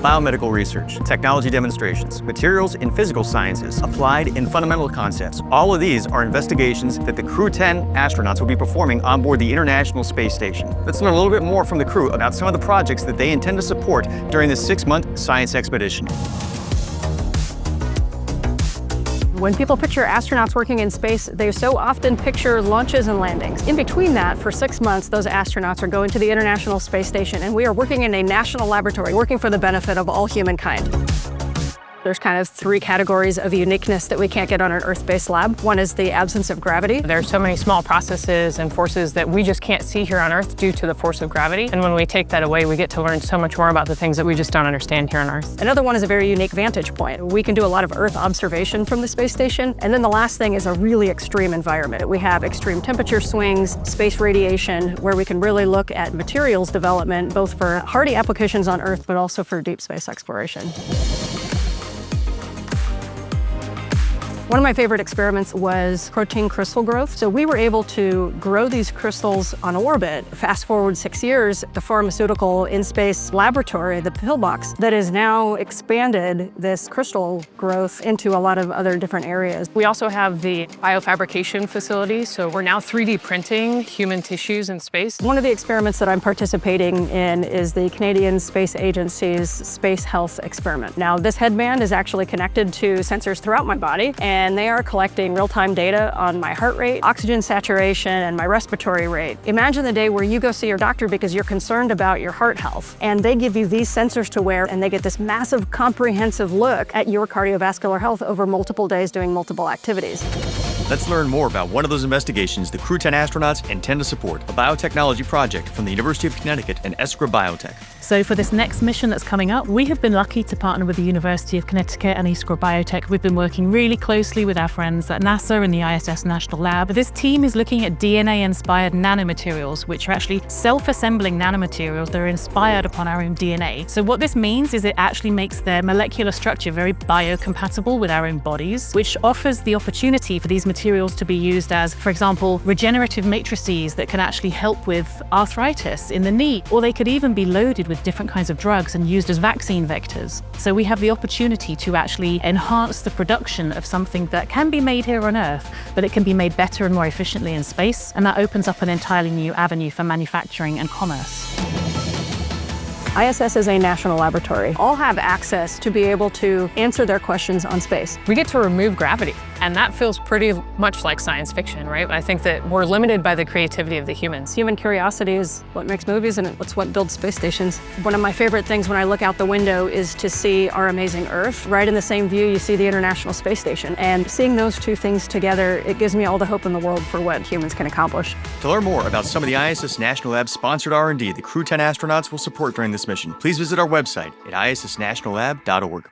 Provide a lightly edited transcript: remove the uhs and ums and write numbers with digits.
Biomedical research, technology demonstrations, materials and physical sciences, applied and fundamental concepts. All of these are investigations that the Crew-10 astronauts will be performing on board the International Space Station. Let's learn a little bit more from the crew about some of the projects that they intend to support during this 6-month science expedition. When people picture astronauts working in space, they so often picture launches and landings. In between that, for 6 months, those astronauts are going to the International Space Station, and we are working in a national laboratory, working for the benefit of all humankind. There's kind of 3 categories of uniqueness that we can't get on an Earth-based lab. One is the absence of gravity. There's so many small processes and forces that we just can't see here on Earth due to the force of gravity. And when we take that away, we get to learn so much more about the things that we just don't understand here on Earth. Another one is a very unique vantage point. We can do a lot of Earth observation from the space station. And then the last thing is a really extreme environment. We have extreme temperature swings, space radiation, where we can really look at materials development, both for hardy applications on Earth, but also for deep space exploration. One of my favorite experiments was protein crystal growth. So we were able to grow these crystals on orbit. Fast forward 6 years, the pharmaceutical in-space laboratory, the pillbox, that has now expanded this crystal growth into a lot of other different areas. We also have the biofabrication facility, so we're now 3D printing human tissues in space. One of the experiments that I'm participating in is the Canadian Space Agency's Space Health experiment. Now, this headband is actually connected to sensors throughout my body, and they are collecting real-time data on my heart rate, oxygen saturation, and my respiratory rate. Imagine the day where you go see your doctor because you're concerned about your heart health, and they give you these sensors to wear, and they get this massive, comprehensive look at your cardiovascular health over multiple days doing multiple activities. Let's learn more about one of those investigations the Crew-10 astronauts intend to support, a biotechnology project from the University of Connecticut and Eskra Biotech. So for this next mission that's coming up, we have been lucky to partner with the University of Connecticut and Iskra Biotech. We've been working really closely with our friends at NASA and the ISS National Lab. This team is looking at DNA-inspired nanomaterials, which are actually self-assembling nanomaterials that are inspired upon our own DNA. So what this means is it actually makes their molecular structure very biocompatible with our own bodies, which offers the opportunity for these materials to be used as, for example, regenerative matrices that can actually help with arthritis in the knee, or they could even be loaded with different kinds of drugs and used as vaccine vectors. So we have the opportunity to actually enhance the production of something that can be made here on Earth, but it can be made better and more efficiently in space, and that opens up an entirely new avenue for manufacturing and commerce. ISS is a national laboratory. All have access to be able to answer their questions on space. We get to remove gravity, and that feels pretty much like science fiction, right? I think that we're limited by the creativity of the humans. Human curiosity is what makes movies, and it's what builds space stations. One of my favorite things when I look out the window is to see our amazing Earth. Right in the same view, you see the International Space Station. And seeing those two things together, it gives me all the hope in the world for what humans can accomplish. To learn more about some of the ISS National Lab sponsored R&D the Crew-10 astronauts will support during this mission, please visit our website at issnationallab.org.